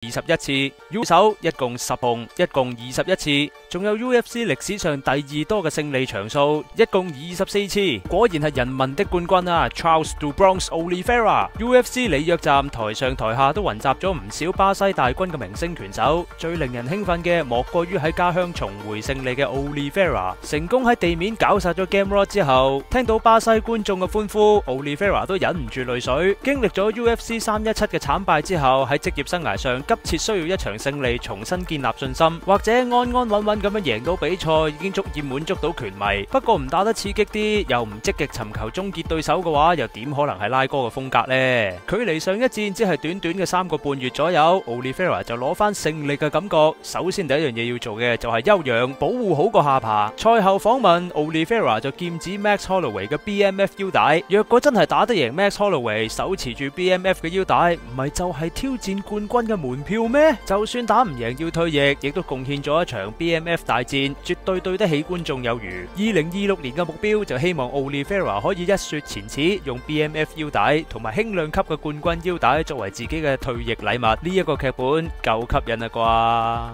21次 ，U 手一共10紅，一共21次，仲有 UFC 歷史上第2多嘅勝利場數，一共24次。果然係人民的冠軍啊 ！Charles do Bronx Oliveira。UFC 里約站台上台下都雲集咗唔少巴西大軍嘅明星拳手，最令人興奮嘅莫過於喺家鄉重回勝利嘅 Oliveira， 成功喺地面搞殺咗 Gamrot 之後，聽到巴西觀眾嘅歡呼 ，Oliveira 都忍唔住淚水。經歷咗 UFC 317嘅慘敗之後，喺職業生涯上急切需要一場勝利重新建立信心，或者安安穩穩咁樣贏到比賽已經足以滿足到拳迷。不過唔打得刺激啲，又唔積極尋求終結對手嘅話，又點可能係拉哥嘅風格呢？距離上一戰只係短短嘅3個半月左右 ，Oliveira 就攞翻勝利嘅感覺。首先第一樣嘢要做嘅就係休養，保護好個下巴。賽後訪問 Oliveira 就劍指 Max Holloway 嘅 BMF 腰帶，若果真係打得贏 Max Holloway，手持住 BMF 嘅腰帶，唔係就係挑戰冠軍嘅門票咩？就算打唔贏要退役，亦都貢獻咗一場 BMF 大戰，絕對對得起觀眾有餘。2026年嘅目標就希望 Oliveira 可以一雪前恥，用 BMF 腰帶同埋輕量級嘅冠軍腰帶作為自己嘅退役禮物。呢一個劇本夠吸引啦啩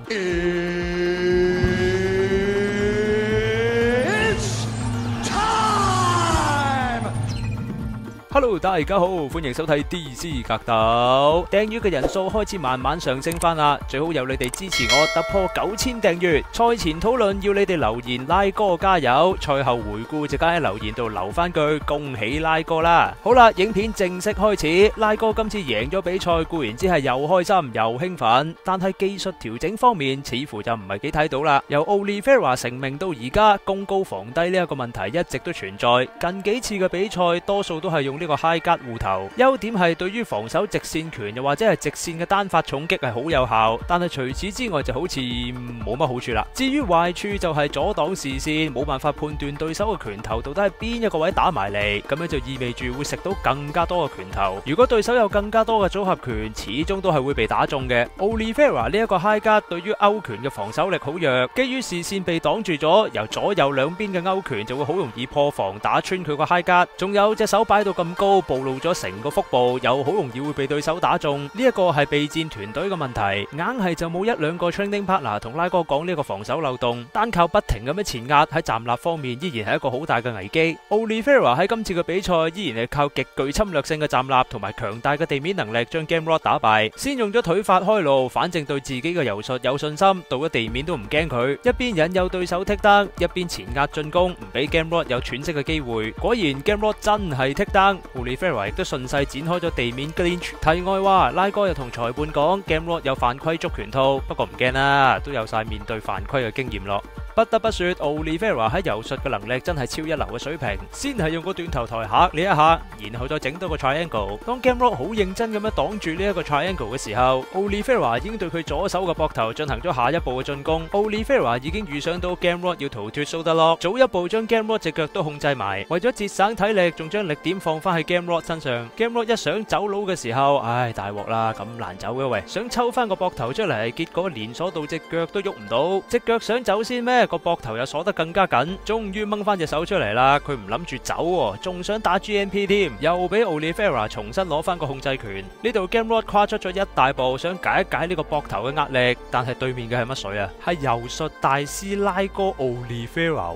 ！Hello， 大家好，歡迎收睇 DC 格鬥。訂閱嘅人數開始慢慢上升翻啦，最好有你哋支持我突破9000訂閱。賽前討論要你哋留言拉哥加油，賽後回顧就加喺留言度留翻句恭喜拉哥啦。好啦，影片正式開始。拉哥今次贏咗比賽固然之係又開心又興奮，但係技術調整方面似乎就唔係幾睇到啦。由 Oliveira 成名到而家，攻高防低呢一個問題一直都存在。近幾次嘅比賽多數都係用呢個 high guard 護頭，優點係對於防守直線拳又或者係直線嘅單發重擊係好有效，但係除此之外就好似冇乜好處啦。至於壞處就係阻擋視線，冇辦法判斷對手嘅拳頭到底係邊一個位打埋嚟，咁樣就意味住會食到更加多嘅拳頭。如果對手有更加多嘅組合拳，始終都係會被打中嘅。Oliveira 呢一個 high guard 對於勾拳嘅防守力好弱，基於視線被擋住咗，由左右兩邊嘅勾拳就會好容易破防打穿佢個 high guard。仲有隻手擺到咁高，暴露咗成個腹部，又好容易會被對手打中。呢一個係備戰團隊嘅問題，硬係就冇1、2個 training partner 同拉哥講呢個防守漏洞，單靠不停咁樣前壓，喺站立方面依然係一個好大嘅危機。Oliveira 喺今次嘅比賽依然係靠極具侵略性嘅站立同埋強大嘅地面能力將 Gamrot 打敗。先用咗腿法開路，反正對自己嘅柔術有信心，到咗地面都唔驚佢，一邊引誘對手剔單，一邊前壓進攻，唔俾 Gamrot 有喘息嘅機會。果然 Gamrot 真係剔單。Oliveira 亦都順勢展開咗地面 clinch。題外話，拉哥又同裁判講 Gamrot 有犯規捉拳套，不過唔驚啦，都有晒面對犯規嘅經驗咯。不得不說 Oliveira 喺柔術嘅能力真係超一流嘅水平，先係用個斷頭台嚇你一下，然後再整到個 triangle。當 Gamrot 好認真咁樣擋住呢一個 triangle 嘅時候， Oliveira 已經對佢左手嘅膊頭進行咗下一步嘅進攻。Oliveira 已經預想到 Gamrot 要逃脫蘇德洛，早一步將 Gamrot 隻腳都控制埋，為咗節省體力，仲將力點放翻喺 Gamrot 身上。Gamrot 一想走佬嘅時候，唉，大鑊啦，咁難走嘅喂，想抽翻個膊頭出嚟，結果連鎖到隻腳都喐唔到，隻腳想走先咩？個膊頭又鎖得更加緊，終於掹翻隻手出嚟啦。佢唔諗住走，仲想打 GMP 添，又俾 Oliveira 重新攞翻個控制權。呢度 Gamrot 跨出咗一大步，想解一解呢個膊頭嘅壓力，但係對面嘅係乜水啊？係柔術大師拉哥 Oliveira，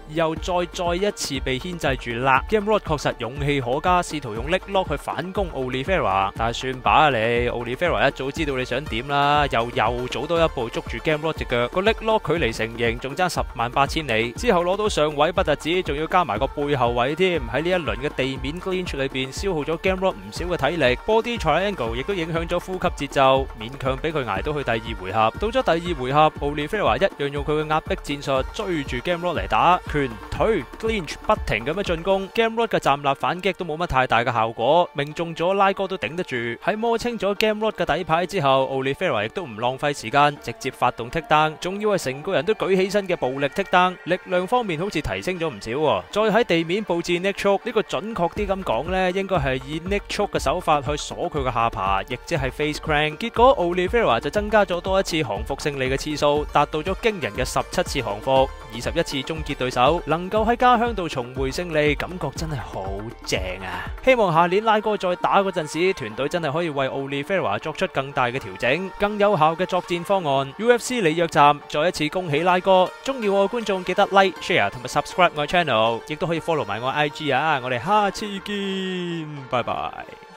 又再一次被牽制住啦。Gamrot 確實勇氣可嘉，試圖用 leg lock 去反攻 Oliveira， 但係算把你 Oliveira 一早知道你想點啦，又早多一步捉住 Gamrot 隻腳，個 leg lock 距離成形仲爭108000里，之後攞到上位不特止，仲要加埋個背後位添。喺呢一輪嘅地面 clinch 裏邊消耗咗 Gamrot 唔少嘅體力， body triangle 亦都影響咗呼吸節奏，勉強俾佢捱到去第2回合。到咗第2回合 Oliveira 一樣用佢嘅壓迫戰術追住 Gamrot 嚟打，拳腿 clinch 不停咁樣進攻。 Gamrot 嘅站立反擊都冇乜太大嘅效果，命中咗拉哥都頂得住。喺摸清咗 Gamrot 嘅底牌之後， Oliveira 亦都唔浪費時間，直接發動剔單，仲要係成個人都舉舉起身嘅暴力剔燈，力量方面好似提升咗唔少喎。再喺地面布置 neck choke，呢個準確啲咁講呢，應該係以 neck choke 嘅手法去鎖佢嘅下巴，亦即係 face crank。結果 Oliveira 就增加咗多一次降服勝利嘅次數，達到咗驚人嘅17次降服，21次終結對手，能夠喺家鄉度重回勝利，感覺真係好正啊！希望下年拉哥再打嗰陣時，團隊真係可以為 Oliveira 作出更大嘅調整，更有效嘅作戰方案。UFC 里約站，再一次恭喜拉哥！中意我嘅觀眾記得 like、share 同埋 subscribe 我嘅 channel，亦都可以 follow 埋我 IG 啊！我哋下次見，拜拜。